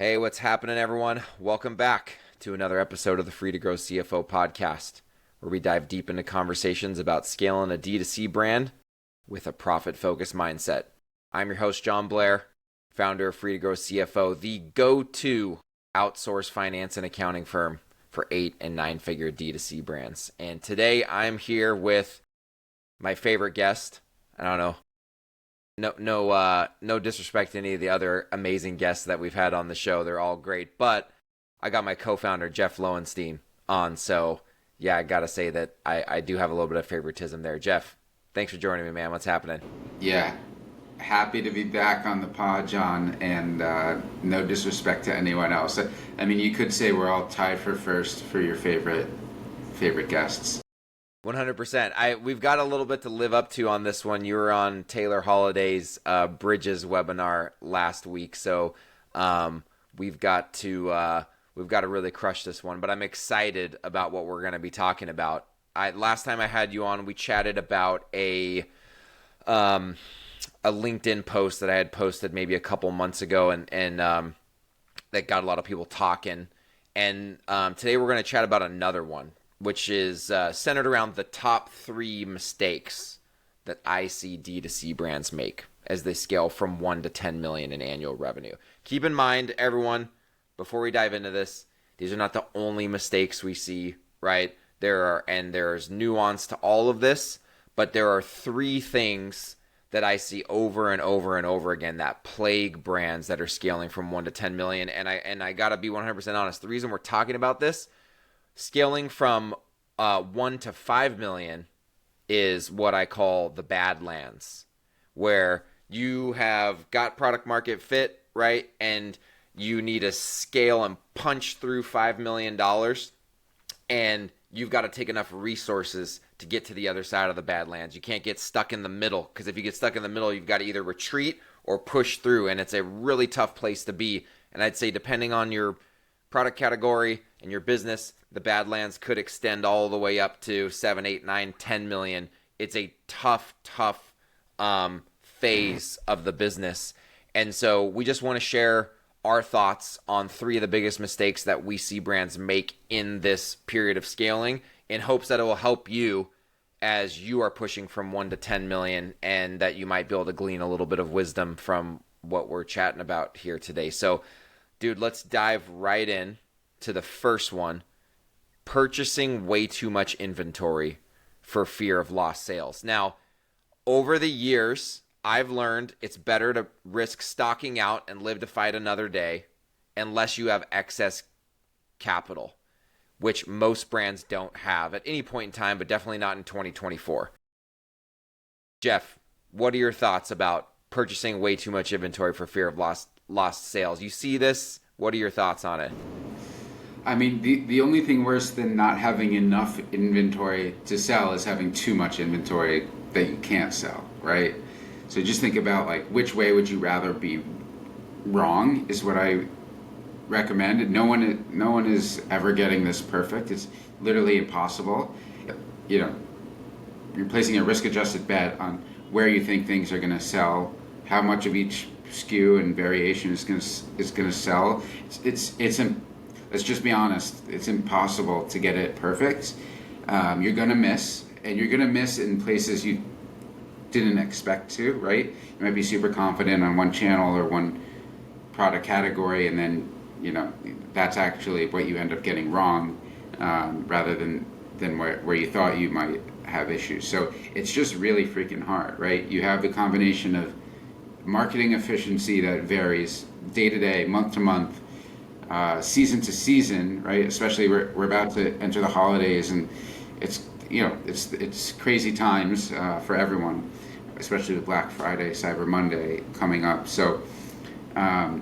Hey, what's happening, everyone? Welcome back to another episode of the Free to Grow CFO Podcast, where we dive deep into conversations about scaling a D2C brand with a profit-focused mindset. I'm your host, Jon Blair, founder of Free to Grow CFO, the go-to outsourced finance and accounting firm for 8- and 9-figure D2C brands. And today I'm here with my favorite guest. I don't know. No disrespect to any of the other amazing guests that we've had on the show. They're all great. But I got my co-founder, Jeff Lowenstein, on. So, yeah, I got to say that I do have a little bit of favoritism there. Jeff, thanks for joining me, man. What's happening? Yeah, happy to be back on the pod, Jon, and no disrespect to anyone else. I mean, you could say we're all tied for first for your favorite guests. 100%. We've got a little bit to live up to on this one. You were on Taylor Holiday's Bridges webinar last week, so we've got to really crush this one. But I'm excited about what we're going to be talking about. Last time I had you on, we chatted about a LinkedIn post that I had posted maybe a couple months ago, and that got a lot of people talking. And today we're going to chat about another one, which is centered around the top 3 mistakes that I see D2C brands make as they scale from 1 to 10 million in annual revenue. Keep in mind, everyone, before we dive into this, these are not the only mistakes we see, right? There's nuance to all of this, but there are 3 things that I see over and over and over again that plague brands that are scaling from 1 to 10 million. And I gotta be 100% honest. The reason we're talking about this, scaling from 1 to 5 million is what I call the Badlands, where you have got product market fit, right? And you need to scale and punch through $5 million, and you've got to take enough resources to get to the other side of the Badlands. You can't get stuck in the middle, because if you get stuck in the middle, you've got to either retreat or push through, and it's a really tough place to be. And I'd say depending on your product category and your business, the Badlands could extend all the way up to 7, 8, 9, 10 million. It's a tough phase of the business. And so we just want to share our thoughts on 3 of the biggest mistakes that we see brands make in this period of scaling, in hopes that it will help you as you are pushing from 1 to 10 million, and that you might be able to glean a little bit of wisdom from what we're chatting about here today. So, dude, let's dive right in to the first one: purchasing way too much inventory for fear of lost sales. Now, over the years, I've learned it's better to risk stocking out and live to fight another day unless you have excess capital, which most brands don't have at any point in time, but definitely not in 2024. Jeff, what are your thoughts about purchasing way too much inventory for fear of lost sales? You see this? What are your thoughts on it? I mean, the only thing worse than not having enough inventory to sell is having too much inventory that you can't sell, right? So just think about, like, which way would you rather be wrong is what I recommend. No one is ever getting this perfect. It's literally impossible. You know, you're placing a risk-adjusted bet on where you think things are going to sell, how much of each SKU and variation is going to sell. Let's just be honest. It's impossible to get it perfect. You're going to miss, and you're going to miss in places you didn't expect to, right? You might be super confident on one channel or one product category, and then, you know, that's actually what you end up getting wrong, rather than where you thought you might have issues. So it's just really freaking hard, right? You have the combination of marketing efficiency that varies day to day, month to month, season to season, right? Especially we're about to enter the holidays, and it's crazy times for everyone, especially with Black Friday, Cyber Monday coming up. So I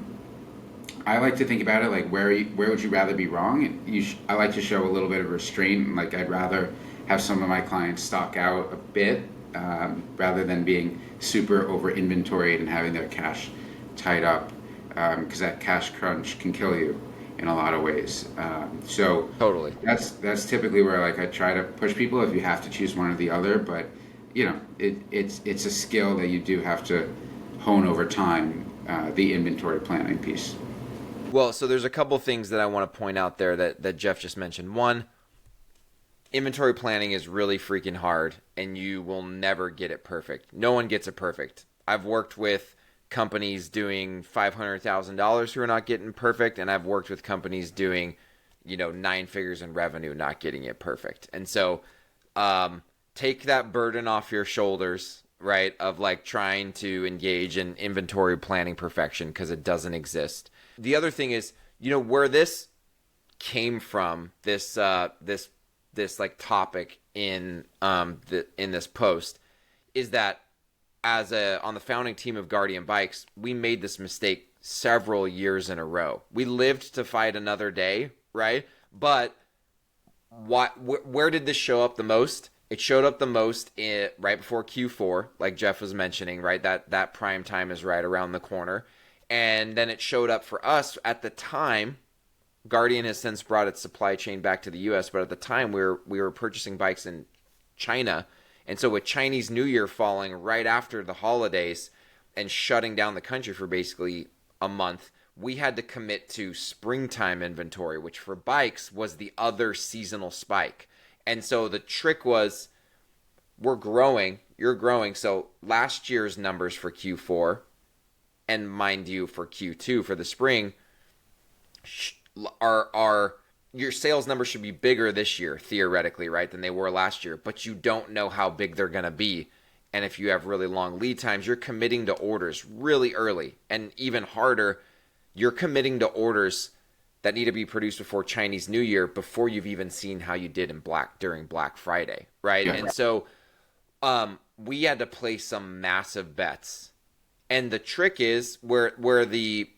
like to think about it like, where would you rather be wrong? I like to show a little bit of restraint. Like, I'd rather have some of my clients stock out a bit rather than being super over inventoried and having their cash tied up, because that cash crunch can kill you in a lot of ways. So Totally. That's typically where, like, I try to push people if you have to choose one or the other. But you know, it's a skill that you do have to hone over time, the inventory planning piece. Well, so there's a couple things that I want to point out there that Jeff just mentioned. One, inventory planning is really freaking hard, and you will never get it perfect. No one gets it perfect. I've worked with companies doing $500,000 who are not getting perfect, and I've worked with companies doing, 9 figures in revenue, not getting it perfect. And so, take that burden off your shoulders, right? Of like trying to engage in inventory planning perfection, because it doesn't exist. The other thing is, where this came from, this like topic in this post, is that on the founding team of Guardian Bikes, we made this mistake several years in a row. We lived to fight another day, right? But where did this show up the most? It showed up the most right before Q4, like Jeff was mentioning, right? That prime time is right around the corner. And then it showed up for us at the time. Guardian has since brought its supply chain back to the U.S., but at the time we were purchasing bikes in China. And so with Chinese New Year falling right after the holidays and shutting down the country for basically a month, we had to commit to springtime inventory, which for bikes was the other seasonal spike. And so the trick was, you're growing. So last year's numbers for Q4, and mind you, for Q2, for the spring, are your sales numbers should be bigger this year, theoretically, right, than they were last year. But you don't know how big they're going to be. And if you have really long lead times, you're committing to orders really early. And even harder, you're committing to orders that need to be produced before Chinese New Year, before you've even seen how you did during Black Friday, right? Yeah. And so we had to place some massive bets. And the trick is where the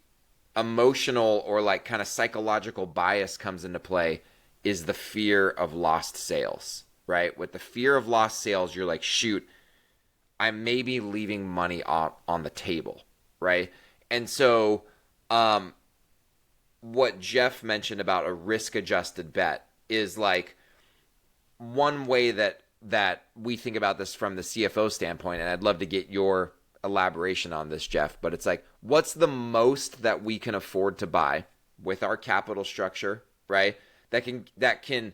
emotional or like kind of psychological bias comes into play is the fear of lost sales, right? With the fear of lost sales, you're like, shoot, I may be leaving money on the table, right? And so what Jeff mentioned about a risk-adjusted bet is like one way that we think about this from the CFO standpoint, and I'd love to get your elaboration on this, Jeff, but it's like, what's the most that we can afford to buy with our capital structure, right? That can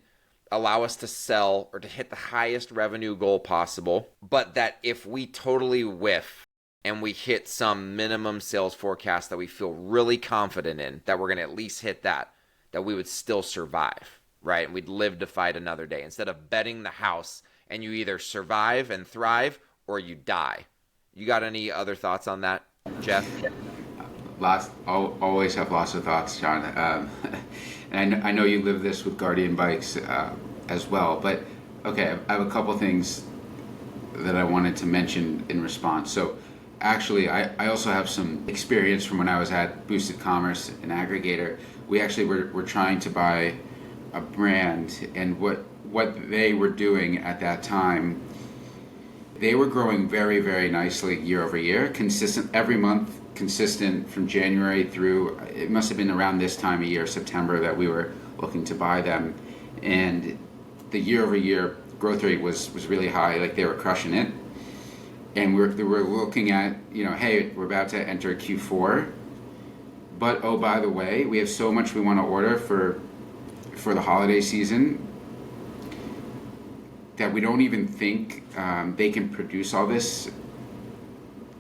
allow us to sell or to hit the highest revenue goal possible, but that if we totally whiff and we hit some minimum sales forecast that we feel really confident in, that we're going to at least hit that we would still survive, right? And we'd live to fight another day, instead of betting the house and you either survive and thrive or you die. You got any other thoughts on that, Jeff? Always have lots of thoughts, Jon. And I know you live this with Guardian Bikes as well. But okay, I have a couple things that I wanted to mention in response. So actually, I also have some experience from when I was at Boosted Commerce, an aggregator. We actually were trying to buy a brand, and what they were doing at that time, they were growing very, very nicely year over year, consistent every month, consistent from January through, it must have been around this time of year, September, that we were looking to buy them. And the year over year growth rate was really high, like they were crushing it. And we're looking at, hey, we're about to enter Q4, but oh, by the way, we have so much we want to order for the holiday season that we don't even think they can produce all this,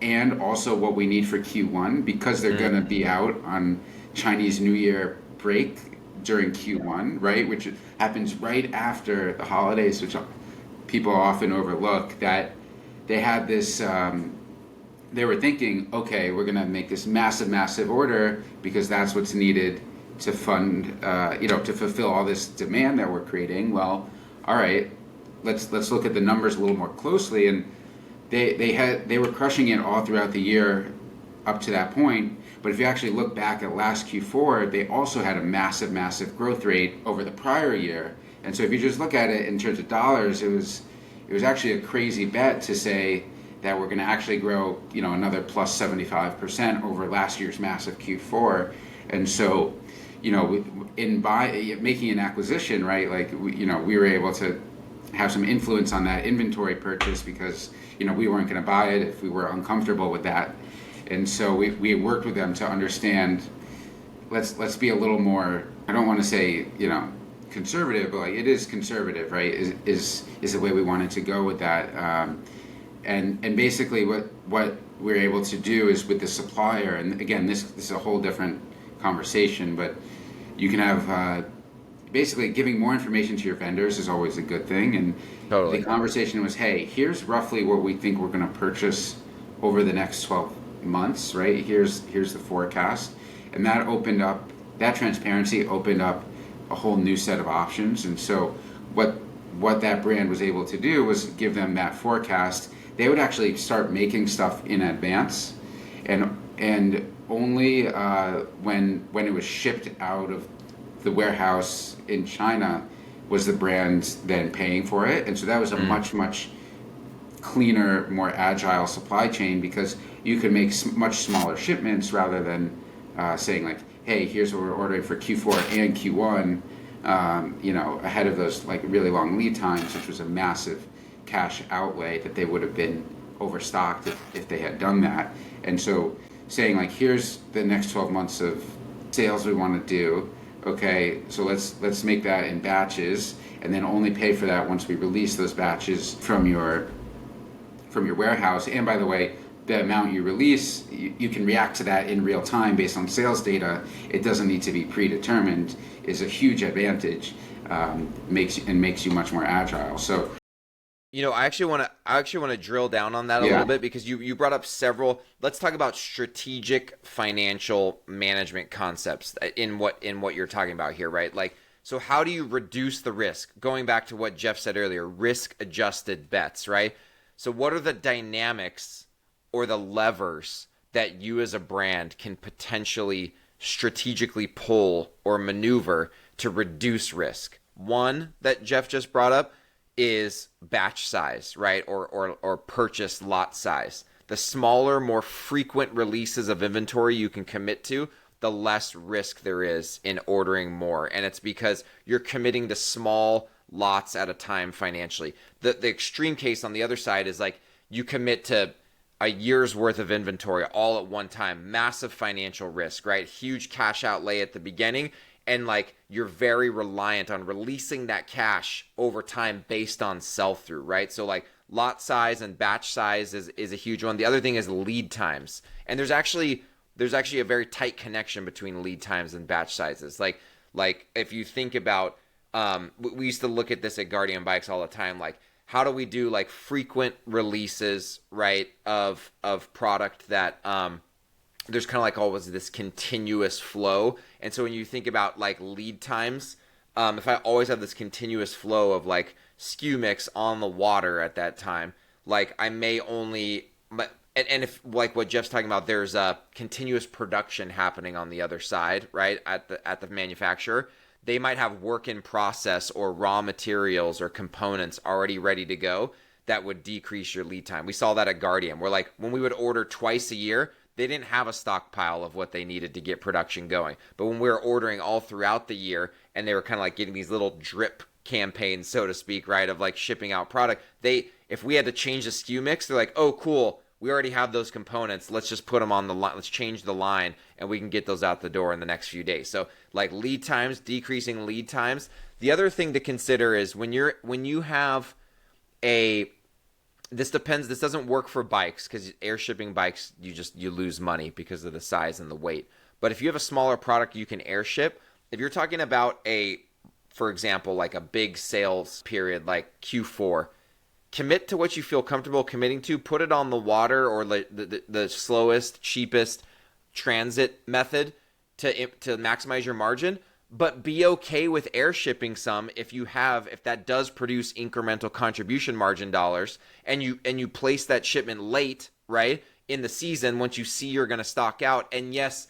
and also what we need for Q1, because they're going to be out on Chinese New Year break during Q1, right, which happens right after the holidays, which people often overlook, that they had this, they were thinking, okay, we're going to make this massive order because that's what's needed to fund, to fulfill all this demand that we're creating. Well, all right, let's look at the numbers a little more closely, and they were crushing it all throughout the year up to that point. But if you actually look back at last Q4, they also had a massive growth rate over the prior year. And so if you just look at it in terms of dollars, it was actually a crazy bet to say that we're going to actually grow, another plus 75% over last year's massive Q4. And so, in making an acquisition, right, like we were able to have some influence on that inventory purchase because we weren't going to buy it if we were uncomfortable with that. And so we worked with them to understand let's be a little more, I don't want to say, conservative, but like it is conservative, right? Is the way we wanted to go with that. And basically what we're able to do is with the supplier, and again, this is a whole different conversation, but you can have basically giving more information to your vendors is always a good thing. And Totally. the conversation was, hey, here's roughly what we think we're going to purchase over the next 12 months, right? Here's the forecast. And that transparency opened up a whole new set of options. And so what that brand was able to do was give them that forecast. They would actually start making stuff in advance, and only when it was shipped out of the warehouse in China was the brand then paying for it. And so that was a much cleaner, more agile supply chain, because you could make much smaller shipments rather than saying like, hey, here's what we're ordering for Q4 and Q1, ahead of those like really long lead times, which was a massive cash outlay that they would have been overstocked if they had done that. And so saying like, here's the next 12 months of sales we want to do. Okay, so let's make that in batches, and then only pay for that once we release those batches from your warehouse. And by the way, the amount you release, you can react to that in real time based on sales data. It doesn't need to be predetermined. Is a huge advantage. Makes you much more agile. So, I actually want to drill down on that a little bit, because you brought up several. Let's talk about strategic financial management concepts in what you're talking about here, right? Like, so how do you reduce the risk? Going back to what Jeff said earlier, risk adjusted bets, right? So what are the dynamics or the levers that you as a brand can potentially strategically pull or maneuver to reduce risk? One that Jeff just brought up is batch size, right? Or purchase lot size. The smaller, more frequent releases of inventory you can commit to, the less risk there is in ordering more. And it's because you're committing to small lots at a time financially. The extreme case on the other side is like you commit to a year's worth of inventory all at one time. Massive financial risk, right? Huge cash outlay at the beginning. And like you're very reliant on releasing that cash over time based on sell-through, right? So like lot size and batch size is a huge one. The other thing is lead times. And there's actually a very tight connection between lead times and batch sizes. Like if you think about, we used to look at this at Guardian Bikes all the time, like how do we do like frequent releases, right, of product that there's kind of like always this continuous flow. And so when you think about like lead times, if I always have this continuous flow of like SKU mix on the water at that time, like I may only, and if like what Jeff's talking about, there's a continuous production happening on the other side, right, at the manufacturer. They might have work in process or raw materials or components already ready to go that would decrease your lead time. We saw that at Guardian, where like when we would order twice a year, they didn't have a stockpile of what they needed to get production going. But when we were ordering all throughout the year, and they were kind of like getting these little drip campaigns, so to speak, right, of like shipping out product, if we had to change the SKU mix, they're like, oh, cool, we already have those components. Let's just put them on the line. Let's change the line, and we can get those out the door in the next few days. So like lead times, decreasing lead times. The other thing to consider is when you have this doesn't work for bikes, because air shipping bikes, you lose money because of the size and the weight. But if you have a smaller product you can air ship, if you're talking about for example, like a big sales period like Q4, commit to what you feel comfortable committing to. Put it on the water or the slowest, cheapest transit method to maximize your margin. But be okay with air shipping some if that does produce incremental contribution margin dollars, and you place that shipment late, right, in the season once you see you're going to stock out. And yes,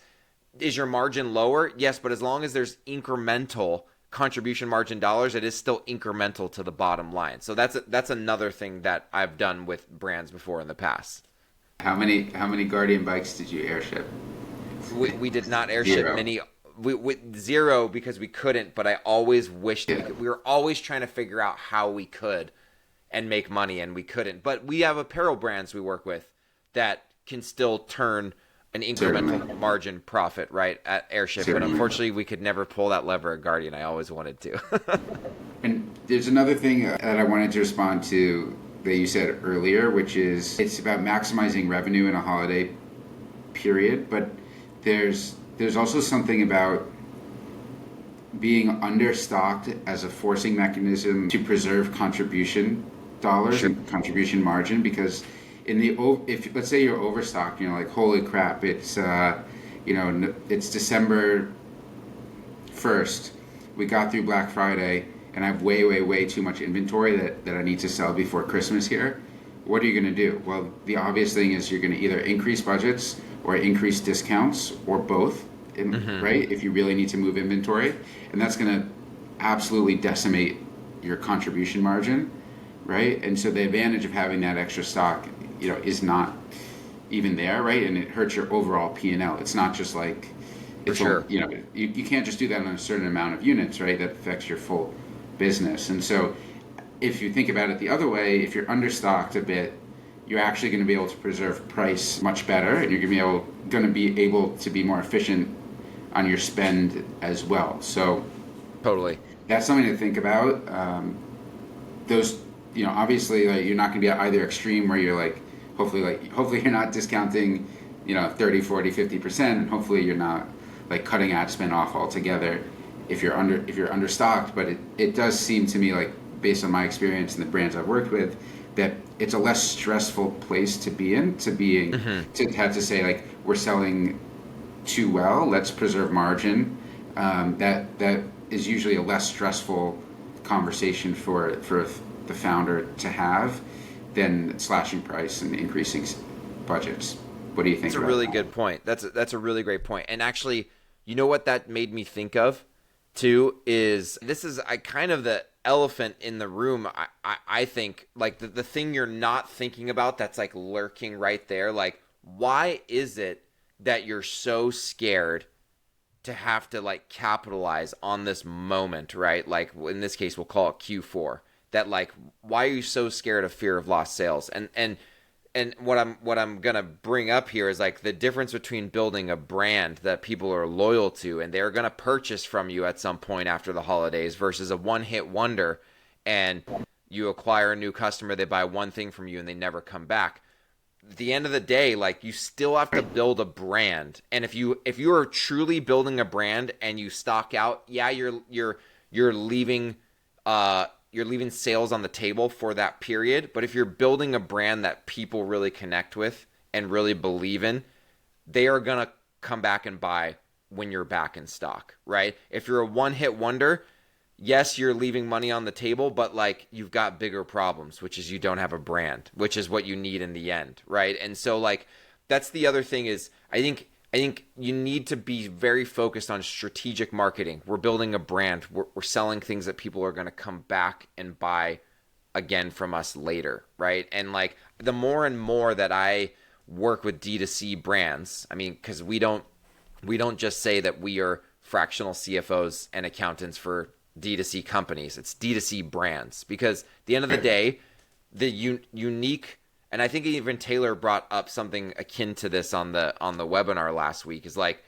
is your margin lower? Yes, but as long as there's incremental contribution margin dollars, it is still incremental to the bottom line. So that's another thing that I've done with brands before in the past. How many Guardian bikes did you airship? We did not airship many. We zero, because we couldn't, but I always wished we were always trying to figure out how we could and make money, and we couldn't. But we have apparel brands we work with that can still turn an Certainly. incremental margin profit, right, at Airship. But Certainly. unfortunately, we could never pull that lever at Guardian. I always wanted to. And there's another thing that I wanted to respond to that you said earlier, which is it's about maximizing revenue in a holiday period, but there's also something about being understocked as a forcing mechanism to preserve contribution dollars Sure. and contribution margin, because if let's say you're overstocked, like holy crap, it's it's December 1st, we got through Black Friday, and I have way too much inventory that I need to sell before Christmas here. What are you going to do? Well, the obvious thing is you're going to either increase budgets or increase discounts or both, right? If you really need to move inventory, and that's going to absolutely decimate your contribution margin, right? And so the advantage of having that extra stock, is not even there, right? And it hurts your overall P&L. It's not just like, it's sure. You can't just do that on a certain amount of units, right? That affects your full business. And so if you think about it the other way, if you're understocked a bit, you're actually going to be able to preserve price much better, and you're going to be able to be more efficient on your spend as well. So Totally. that's something to think about. Those, obviously, like, you're not going to be at either extreme where you're like, hopefully you're not discounting, 30, 40, 50%, and hopefully you're not like cutting ad spend off altogether if you're understocked. But it does seem to me, like, based on my experience and the brands I've worked with, that it's a less stressful place to be in, to have to say, like, we're selling too well, let's preserve margin. That is usually a less stressful conversation for the founder to have than slashing price and increasing budgets. What do you think? That's a really good point. That's a really great point. And actually, you know what that made me think of too is this is kind of the elephant in the room. I think, like, the thing you're not thinking about that's like lurking right there. Like, why is it that you're so scared to have to like capitalize on this moment, right? Like, in this case, we'll call it Q4. That, like, why are you so scared of fear of lost sales? And what I'm gonna bring up here is, like, the difference between building a brand that people are loyal to and they're gonna purchase from you at some point after the holidays versus a one-hit wonder, and you acquire a new customer, they buy one thing from you and they never come back. At the end of the day, like, you still have to build a brand, and if you are truly building a brand and you stock out, yeah, you're leaving sales on the table for that period. But if you're building a brand that people really connect with and really believe in, they are going to come back and buy when you're back in stock, right? If you're a one-hit wonder, yes, you're leaving money on the table, but, like, you've got bigger problems, which is you don't have a brand, which is what you need in the end, right? And so, like, that's the other thing is I think you need to be very focused on strategic marketing. We're building a brand. We're selling things that people are going to come back and buy again from us later, right? And, like, the more and more that I work with D2C brands, I mean, because we don't just say that we are fractional CFOs and accountants for D2C companies. It's D2C brands, because at the end of the day, the unique. And I think even Taylor brought up something akin to this on the webinar last week, is, like,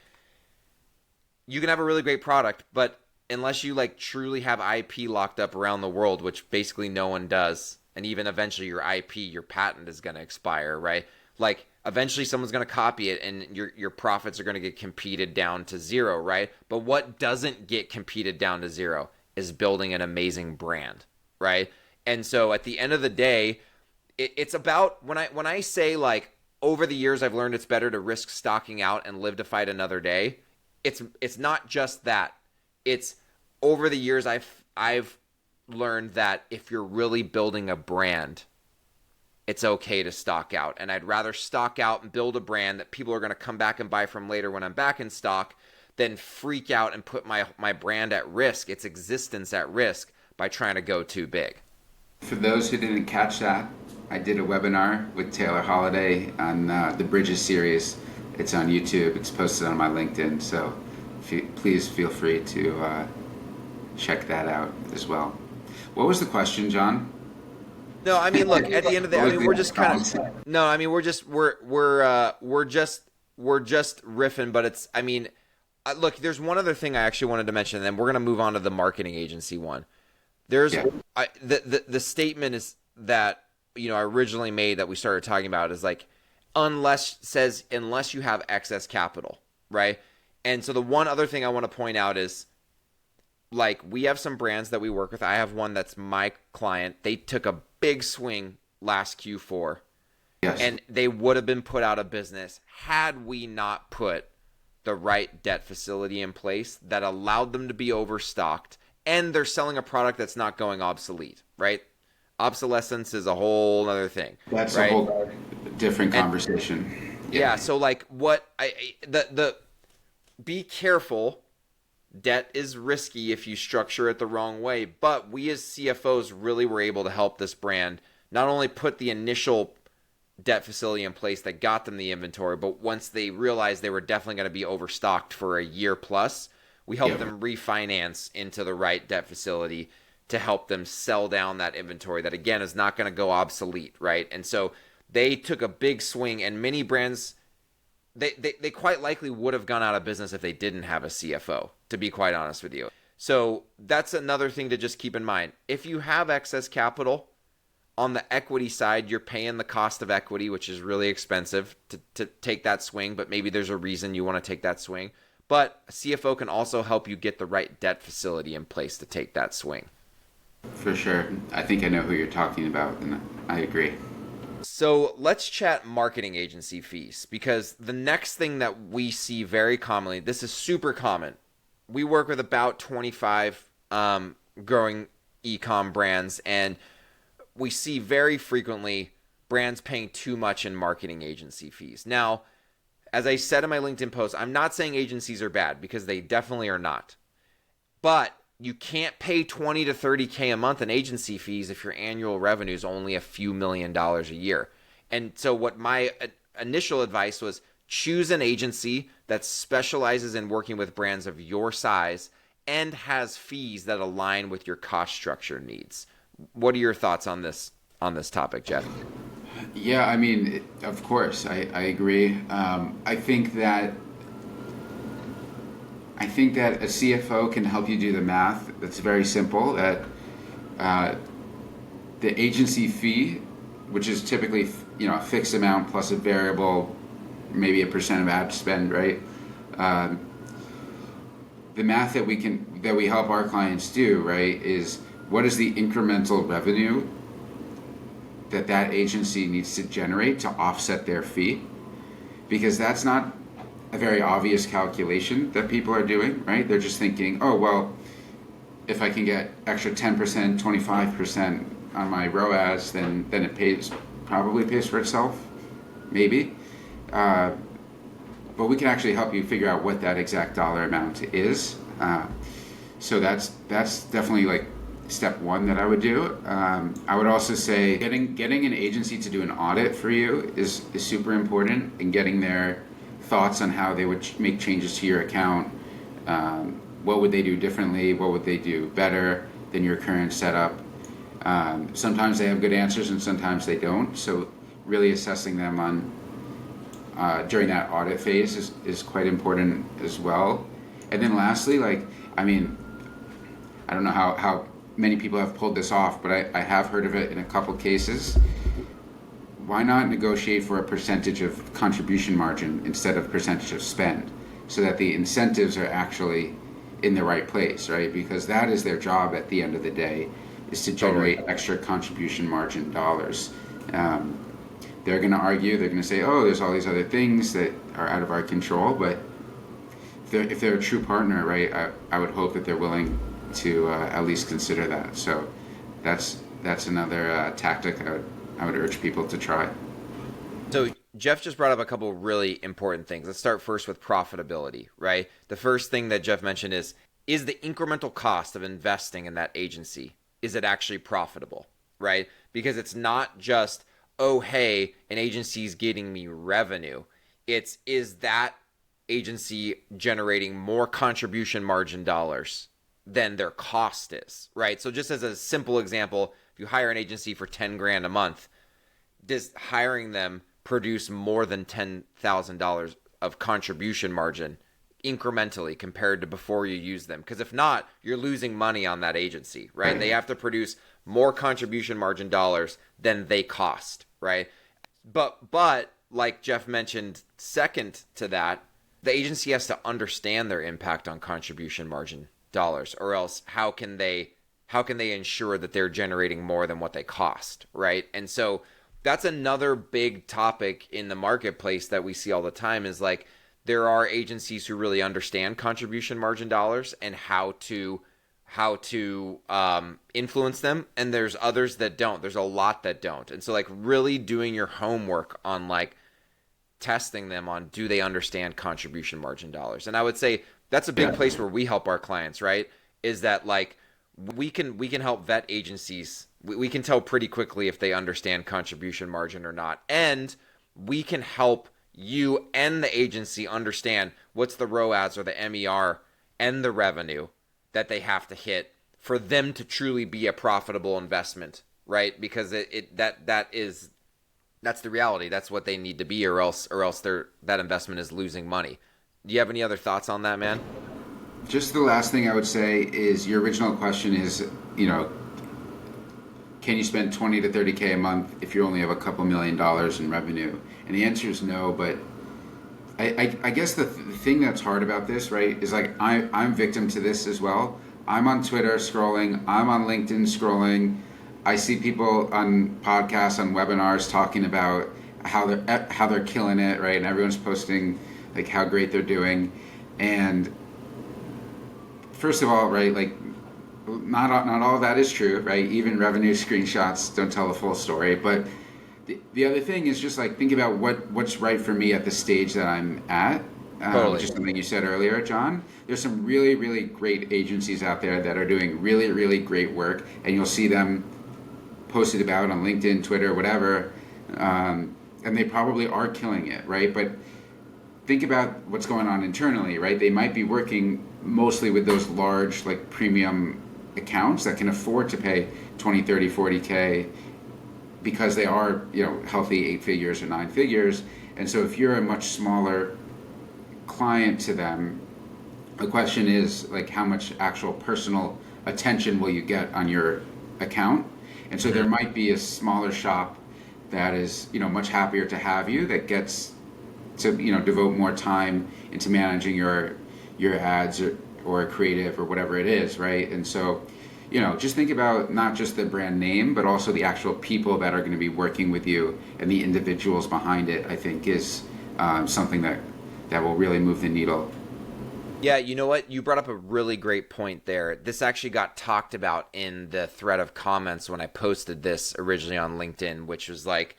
you can have a really great product, but unless you, like, truly have IP locked up around the world, which basically no one does, and even eventually your IP, your patent is going to expire, right? Like, eventually someone's going to copy it and your profits are going to get competed down to zero, right? But what doesn't get competed down to zero is building an amazing brand, right? And so at the end of the day, it's about, when I say, like, over the years I've learned it's better to risk stocking out and live to fight another day. It's not just that. It's over the years I've learned that if you're really building a brand, it's okay to stock out. And I'd rather stock out and build a brand that people are going to come back and buy from later when I'm back in stock than freak out and put my brand at risk, its existence at risk, by trying to go too big. For those who didn't catch that, I did a webinar with Taylor Holiday on the Bridges series. It's on YouTube. It's posted on my LinkedIn. So please feel free to check that out as well. What was the question, Jon? No, I mean, look, at the end of the day, I mean, we're just kind of, no, I mean, we're just we're just riffing, but it's, I mean, look, there's one other thing I actually wanted to mention, and then we're going to move on to the marketing agency one. There's the statement is that, I originally made that we started talking about is like, unless you have excess capital, right? And so the one other thing I want to point out is, like, we have some brands that we work with. I have one that's my client. They took a big swing last Q4. Yes. And they would have been put out of business had we not put the right debt facility in place that allowed them to be overstocked, and they're selling a product that's not going obsolete, right? Obsolescence is a whole other thing. That's right? a whole different conversation. Yeah. So like be careful. Debt is risky if you structure it the wrong way, but we as CFOs really were able to help this brand not only put the initial debt facility in place that got them the inventory, but once they realized they were definitely going to be overstocked for a year plus, we helped them refinance into the right debt facility to help them sell down that inventory that, again, is not going to go obsolete, right? And so they took a big swing, and many brands, they quite likely would have gone out of business if they didn't have a CFO, to be quite honest with you. So that's another thing to just keep in mind. If you have excess capital, on the equity side, you're paying the cost of equity, which is really expensive to take that swing, but maybe there's a reason you want to take that swing. But a CFO can also help you get the right debt facility in place to take that swing. For sure. I think I know who you're talking about, and I agree. So let's chat marketing agency fees, because the next thing that we see very commonly, this is super common. We work with about 25 growing e-com brands, and we see very frequently brands paying too much in marketing agency fees. Now, as I said in my LinkedIn post, I'm not saying agencies are bad, because they definitely are not. But you can't pay $20 to $30K a month in agency fees if your annual revenue is only a few $1,000,000 a year. And so what my initial advice was, choose an agency that specializes in working with brands of your size and has fees that align with your cost structure needs. What are your thoughts on this topic, Jeff? Yeah, I mean, of course, I agree. I think that a CFO can help you do the math. That's very simple. That the agency fee, which is typically a fixed amount plus a variable, maybe a percent of ad spend, right? The math that we help our clients do, right, is what is the incremental revenue that agency needs to generate to offset their fee? Because that's not a very obvious calculation that people are doing, right? They're just thinking, oh, well, if I can get extra 10%, 25% on my ROAS, then it probably pays for itself, maybe. But we can actually help you figure out what that exact dollar amount is. So that's definitely like step one that I would do. I would also say getting an agency to do an audit for you is super important, and getting their thoughts on how they would make changes to your account. What would they do differently? What would they do better than your current setup? Sometimes they have good answers and sometimes they don't. So really assessing them on during that audit phase is quite important as well. And then lastly, I don't know how many people have pulled this off, but I have heard of it in a couple cases. Why not negotiate for a percentage of contribution margin instead of percentage of spend, so that the incentives are actually in the right place, right? Because that is their job at the end of the day, is to generate extra contribution margin dollars. They're going to argue, they're going to say, oh, there's all these other things that are out of our control, but if they're a true partner, right, I would hope that they're willing to at least consider that. So that's another tactic I would urge people to try. So Jeff just brought up a couple really important things. Let's start first with profitability, right? The first thing that Jeff mentioned is the incremental cost of investing in that agency, is it actually profitable, right? Because it's not just, oh, hey, an agency's getting me revenue. Is that agency generating more contribution margin dollars than their cost is, right? So just as a simple example, if you hire an agency for $10,000 a month, does hiring them produce more than $10,000 of contribution margin incrementally compared to before you use them? Because if not, you're losing money on that agency, right? They have to produce more contribution margin dollars than they cost, right? But like Jeff mentioned, second to that, the agency has to understand their impact on contribution margin dollars, or else how can they ensure that they're generating more than what they cost, right? And so that's another big topic in the marketplace that we see all the time, is like there are agencies who really understand contribution margin dollars and how to influence them, and there's others that don't. There's a lot that don't. And so like really doing your homework on like testing them on, do they understand contribution margin dollars? And I would say that's a big place where we help our clients, right? Is that like we can help vet agencies. We can tell pretty quickly if they understand contribution margin or not. And we can help you and the agency understand what's the ROAS or the MER and the revenue that they have to hit for them to truly be a profitable investment, right? Because that's the reality. That's what they need to be, or else that investment is losing money. Do you have any other thoughts on that, man? Just the last thing I would say is your original question is, can you spend 20 to 30K a month if you only have a couple $1 million in revenue? And the answer is no, but I guess the thing that's hard about this, right, is like I'm victim to this as well. I'm on Twitter scrolling. I'm on LinkedIn scrolling. I see people on podcasts, on webinars talking about how they're killing it, right? And everyone's posting like how great they're doing. And first of all, right, like not all of that is true, right? Even revenue screenshots don't tell the full story. But the other thing is just like think about what's right for me at the stage that I'm at. Totally. Just something you said earlier, Jon. There's some really, really great agencies out there that are doing really, really great work, and you'll see them posted about on LinkedIn, Twitter, whatever, and they probably are killing it, right? But think about what's going on internally, right? They might be working mostly with those large, like premium accounts that can afford to pay 20, 30, 40K because they are, healthy 8 figures or 9 figures. And so if you're a much smaller client to them, the question is like how much actual personal attention will you get on your account? And so there might be a smaller shop that is, much happier to have you, that gets to, devote more time into managing your ads or creative or whatever it is, right? And so, just think about not just the brand name, but also the actual people that are going to be working with you and the individuals behind it, I think is something that will really move the needle. Yeah, you know what? You brought up a really great point there. This actually got talked about in the thread of comments when I posted this originally on LinkedIn, which was like,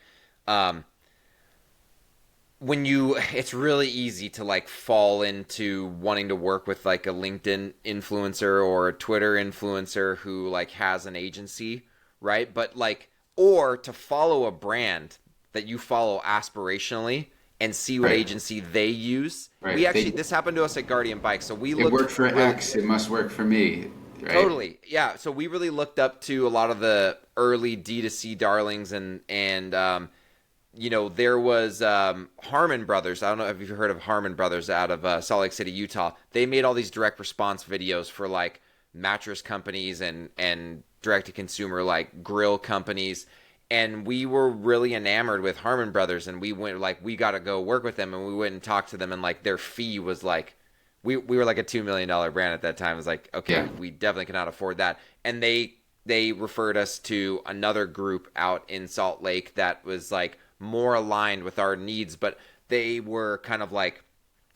it's really easy to like fall into wanting to work with like a LinkedIn influencer or a Twitter influencer who like has an agency, right? But like, or to follow a brand that you follow aspirationally and see what agency they use. Right. This happened to us at Guardian Bike. So it worked for X, it must work for me. Right? Totally. Yeah. So we really looked up to a lot of the early D2C darlings and there was Harmon Brothers. I don't know if you've heard of Harmon Brothers out of Salt Lake City, Utah. They made all these direct response videos for like mattress companies and direct to consumer like grill companies. And we were really enamored with Harmon Brothers, and we went like, we got to go work with them, and we went and talked to them, and like their fee was like, we were like a $2 million brand at that time. It was like, okay, we definitely cannot afford that. And they referred us to another group out in Salt Lake that was like more aligned with our needs, but they were kind of like,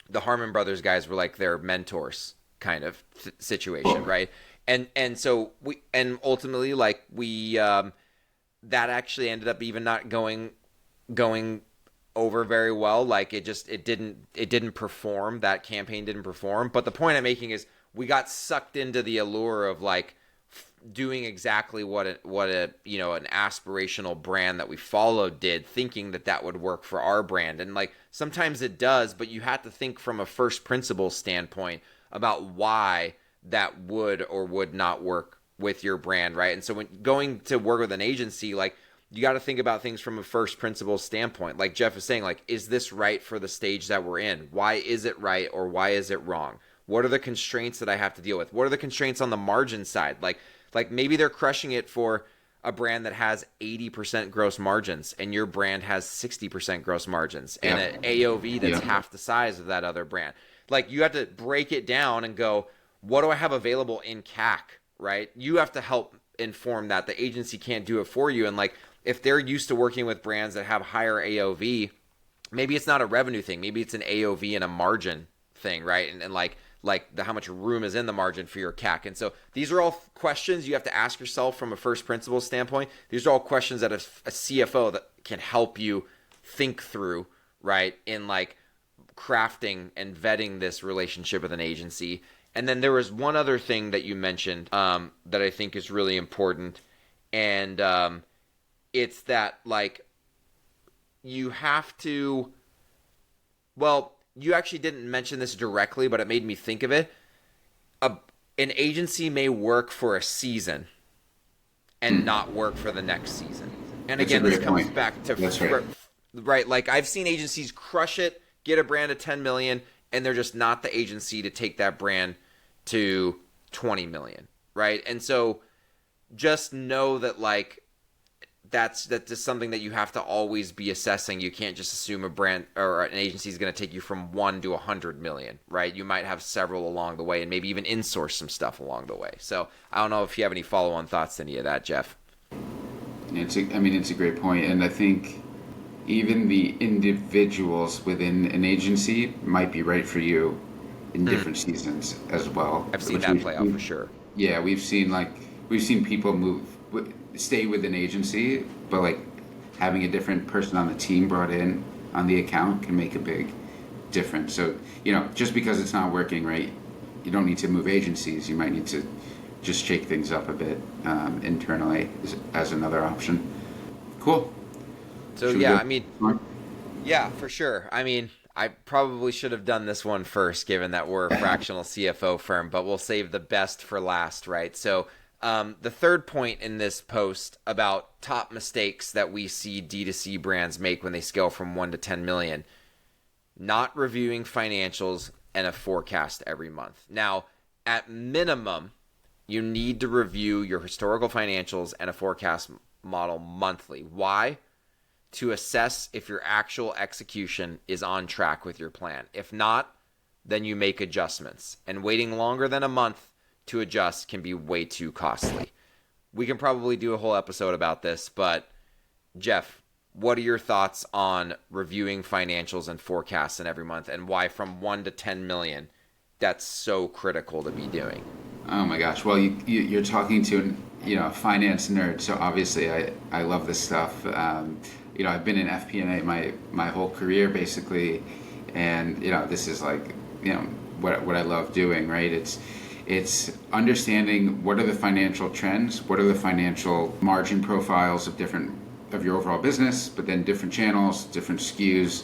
the Harmon Brothers guys were like their mentors kind of situation, right? And so ultimately like we that actually ended up even not going over very well. Like it didn't perform. That campaign didn't perform. But the point I'm making is we got sucked into the allure of like doing exactly what an aspirational brand that we followed did, thinking that would work for our brand. And like sometimes it does, but you have to think from a first principles standpoint about why that would or would not work with your brand, right? And so when going to work with an agency, like you got to think about things from a first principles standpoint. Like Jeff is saying, like, is this right for the stage that we're in? Why is it right or why is it wrong? What are the constraints that I have to deal with? What are the constraints on the margin side? Like maybe they're crushing it for a brand that has 80% gross margins and your brand has 60% gross margins and an AOV that's half the size of that other brand. Like, you have to break it down and go, what do I have available in CAC, right? You have to help inform that. The agency can't do it for you. And like, if they're used to working with brands that have higher AOV, maybe it's not a revenue thing. Maybe it's an AOV and a margin thing, right? And like how much room is in the margin for your CAC. And so these are all questions you have to ask yourself from a first principles standpoint. These are all questions that a CFO that can help you think through, right? In like crafting and vetting this relationship with an agency. And then there was one other thing that you mentioned that I think is really important. And it's that, like, you have to, well, you actually didn't mention this directly, but it made me think of it. An agency may work for a season and not work for the next season. And again, this comes back to, right, like I've seen agencies crush it, get a brand of 10 million, and they're just not the agency to take that brand to 20 million, right? And so just know that, like, that's just something that you have to always be assessing. You can't just assume a brand or an agency is going to take you from 1 to 100 million, right? You might have several along the way and maybe even insource some stuff along the way. So I don't know if you have any follow-on thoughts to any of that, Jeff. It's a great point. And I think even the individuals within an agency might be right for you in different seasons as well. I've seen that play out for sure. Yeah, we've seen people stay with an agency, but like having a different person on the team brought in on the account can make a big difference. So, just because it's not working, right, you don't need to move agencies. You might need to just shake things up a bit internally as another option. Cool. So yeah, for sure. I mean, I probably should have done this one first, given that we're a fractional CFO firm, but we'll save the best for last, right? So the third point in this post about top mistakes that we see D2C brands make when they scale from 1 to 10 million, not reviewing financials and a forecast every month. Now, at minimum, you need to review your historical financials and a forecast model monthly. Why? To assess if your actual execution is on track with your plan. If not, then you make adjustments. And waiting longer than a month to adjust can be way too costly. We can probably do a whole episode about this, but Jeff, what are your thoughts on reviewing financials and forecasts in every month, and why from 1 to 10 million that's so critical to be doing? Oh my gosh. Well, you're talking to a finance nerd, so obviously I love this stuff. I've been in FP&A my whole career basically, and this is like what I love doing, right? It's understanding what are the financial trends, what are the financial margin profiles of your overall business, but then different channels, different SKUs,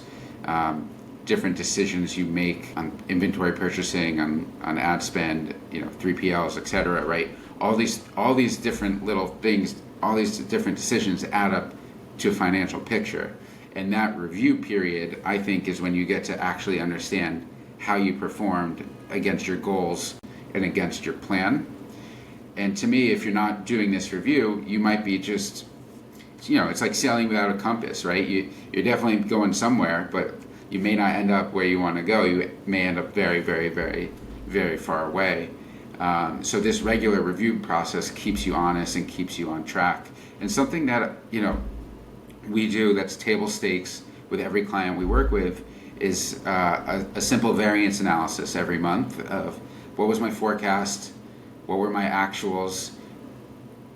different decisions you make on inventory purchasing, on ad spend, 3PLs, etc. Right? All these different little things, all these different decisions add up to a financial picture. And that review period, I think, is when you get to actually understand how you performed against your goals and against your plan. And to me, if you're not doing this review, you might be just, it's like sailing without a compass, right? You're definitely going somewhere, but you may not end up where you want to go. You may end up very, very, very, very far away. So this regular review process keeps you honest and keeps you on track. And something that, we do that's table stakes with every client we work with is a simple variance analysis every month of what was my forecast, what were my actuals,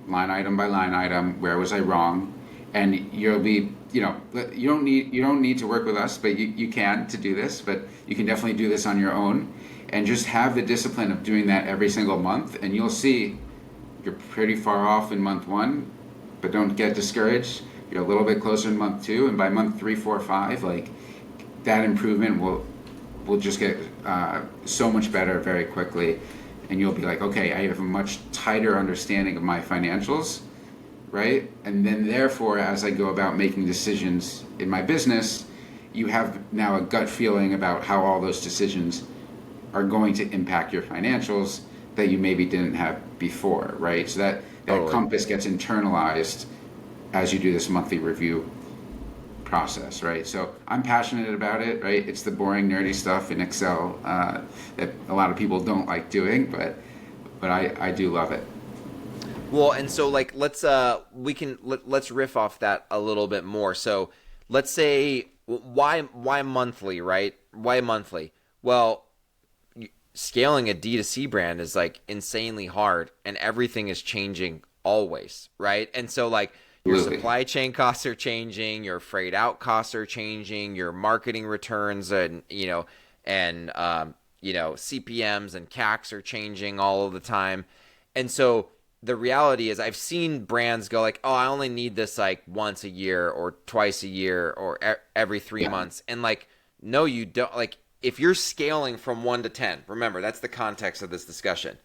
line item by line item, where was I wrong, and you'll be, you don't need to work with us, but you can to do this, but you can definitely do this on your own, and just have the discipline of doing that every single month, and you'll see you're pretty far off in month 1, but don't get discouraged. You're a little bit closer in month 2, and by month 3, 4, 5, like that improvement will just get so much better very quickly, and you'll be like, okay, I have a much tighter understanding of my financials right? And then therefore, as I go about making decisions in my business, you have now a gut feeling about how all those decisions are going to impact your financials that you maybe didn't have before, right? So that Totally. compass gets internalized as you do this monthly review process, right? So I'm passionate about it, right? It's the boring, nerdy stuff in Excel that a lot of people don't like doing, but I do love it. Well, and so like let's riff off that a little bit more. So let's say why monthly, right? Why monthly? Well, scaling a D2C brand is like insanely hard, and everything is changing always, right? And so like your Absolutely. supply chain costs are changing, your freight out costs are changing, your marketing returns and CPMs and CACs are changing all of the time. And so the reality is I've seen brands go like, oh, I only need this like once a year or twice a year or every 3 months. And like, no, you don't. Like, if you're scaling from 1 to 10, remember, that's the context of this discussion.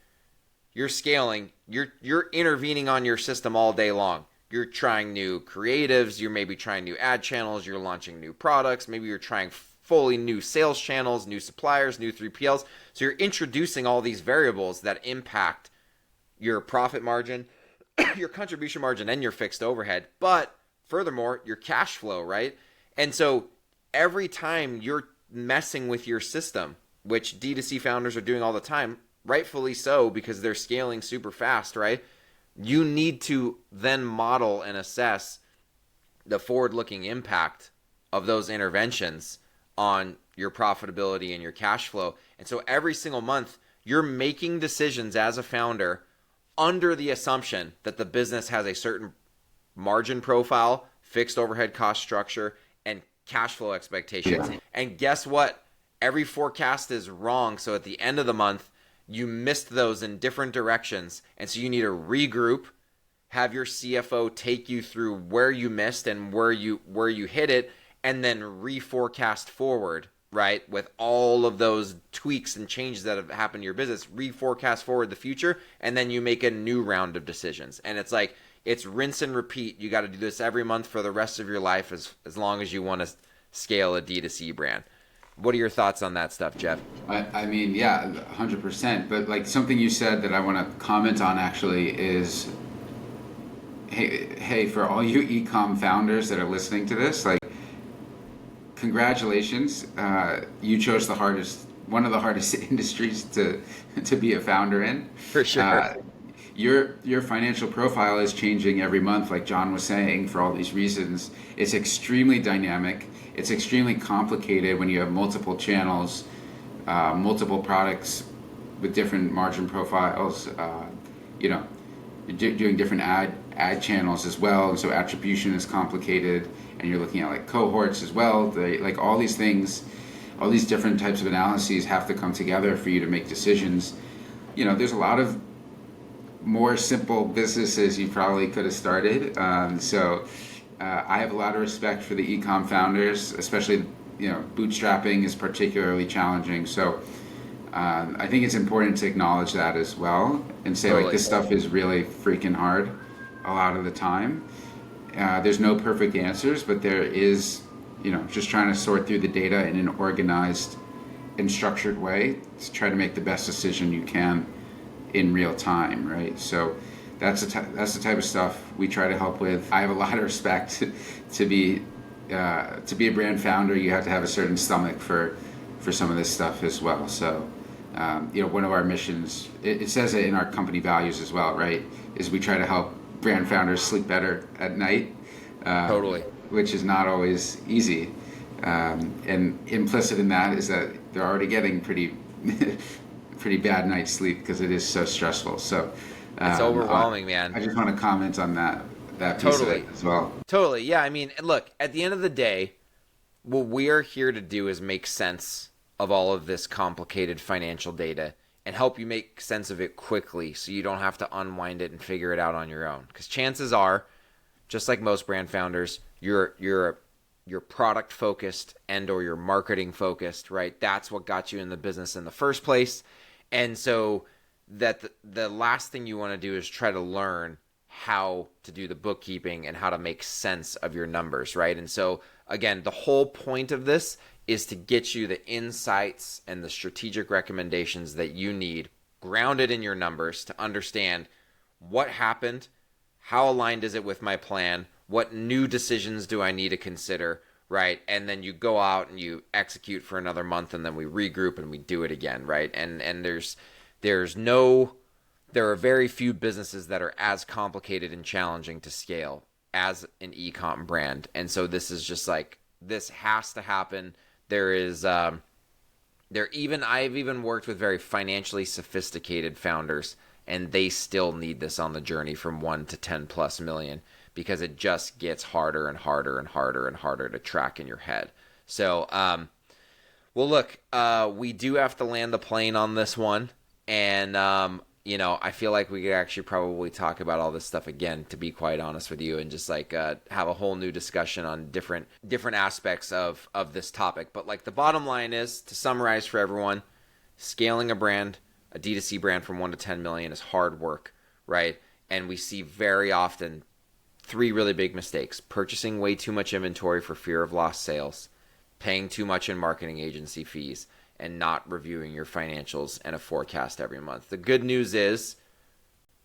You're scaling, you're intervening on your system all day long. You're trying new creatives, you're maybe trying new ad channels, you're launching new products, maybe you're trying fully new sales channels, new suppliers, new 3PLs. So you're introducing all these variables that impact your profit margin, your contribution margin, and your fixed overhead. But furthermore, your cash flow, right? And so every time you're messing with your system, which D2C founders are doing all the time, rightfully so, because they're scaling super fast, right? You need to then model and assess the forward-looking impact of those interventions on your profitability and your cash flow. And so every single month, you're making decisions as a founder under the assumption that the business has a certain margin profile, fixed overhead cost structure, and cash flow expectations. Yeah. And guess what? Every forecast is wrong. So at the end of the month, you missed those in different directions. And so you need to regroup, have your CFO take you through where you missed and where you hit it, and then reforecast forward, right? With all of those tweaks and changes that have happened to your business, reforecast forward the future, and then you make a new round of decisions. And it's like, it's rinse and repeat. You got to do this every month for the rest of your life as long as you want to scale a D2C brand. What are your thoughts on that stuff, Jeff? I mean, yeah, 100%. But like something you said that I want to comment on actually is, hey, for all you e-com founders that are listening to this, like, congratulations. You chose one of the hardest industries to be a founder in. For sure. Your financial profile is changing every month, like Jon was saying, for all these reasons. It's extremely dynamic. It's extremely complicated when you have multiple channels, multiple products with different margin profiles, doing different ad channels as well. And so attribution is complicated, and you're looking at like cohorts as well. Like all these things, all these different types of analyses have to come together for you to make decisions. There's a lot of more simple businesses you probably could have started. I have a lot of respect for the e-com founders, especially, bootstrapping is particularly challenging. So I think it's important to acknowledge that as well and say, Totally. like, this stuff is really freaking hard a lot of the time. There's no perfect answers, but there is, just trying to sort through the data in an organized and structured way to try to make the best decision you can in real time, right? So that's the type of stuff we try to help with. I have a lot of respect to be a brand founder. You have to have a certain stomach for some of this stuff as well. So one of our missions, it says it in our company values as well, right, is we try to help brand founders sleep better at night. Totally. Which is not always easy. And implicit in that is that they're already getting pretty bad night's sleep because it is so stressful. So it's overwhelming, man. I just want to comment on that piece Totally. of it as well. Totally. Yeah. I mean, look, at the end of the day, what we are here to do is make sense of all of this complicated financial data and help you make sense of it quickly so you don't have to unwind it and figure it out on your own. Because chances are, just like most brand founders, you're product focused and or you're marketing focused, right? That's what got you in the business in the first place. And so that the last thing you want to do is try to learn how to do the bookkeeping and how to make sense of your numbers, right? And so, again, the whole point of this is to get you the insights and the strategic recommendations that you need grounded in your numbers to understand what happened, how aligned is it with my plan, what new decisions do I need to consider, right? And then you go out and you execute for another month, and then we regroup and we do it again, right? And there are very few businesses that are as complicated and challenging to scale as an e-com brand. And so this is just like, this has to happen. I've even worked with very financially sophisticated founders, and they still need this on the journey from 1 to 10 plus million, because it just gets harder and harder and harder and harder to track in your head. So, well, look, we do have to land the plane on this one. And, I feel like we could actually probably talk about all this stuff again, to be quite honest with you, and just like have a whole new discussion on different aspects of this topic. But like, the bottom line is, to summarize for everyone, scaling a brand, a D2C brand from 1 to 10 million is hard work, right? And we see very often 3 really big mistakes: purchasing way too much inventory for fear of lost sales, paying too much in marketing agency fees, and not reviewing your financials and a forecast every month. The good news is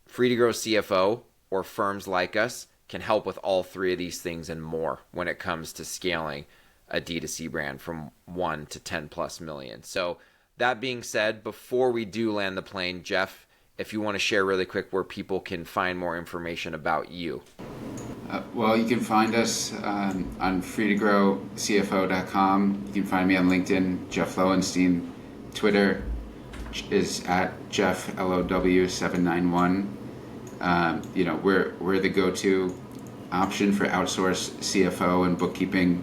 Free to Grow CFO, or firms like us, can help with all 3 of these things and more when it comes to scaling a D2C brand from 1 to 10 plus million. So that being said, before we do land the plane, Jeff, if you want to share really quick where people can find more information about you. Well, you can find us on freetogrowcfo.com. You can find me on LinkedIn, Jeff Lowenstein. Twitter is at JeffLOW791. We're the go-to option for outsourced CFO and bookkeeping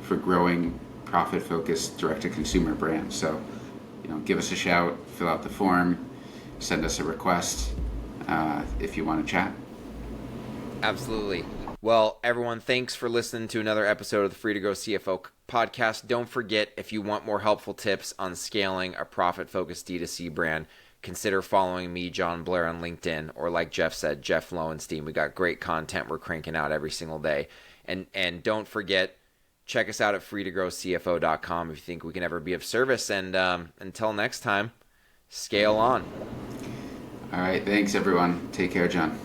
for growing profit-focused direct-to-consumer brands. So, give us a shout, fill out the form, send us a request if you want to chat. Absolutely. Well, everyone, thanks for listening to another episode of the Free to Grow CFO podcast. Don't forget, if you want more helpful tips on scaling a profit-focused D2C brand, consider following me, Jon Blair, on LinkedIn, or like Jeff said, Jeff Lowenstein. We got great content we're cranking out every single day. And don't forget, check us out at freetogrowcfo.com if you think we can ever be of service. And until next time, scale on. All right. Thanks, everyone. Take care, John.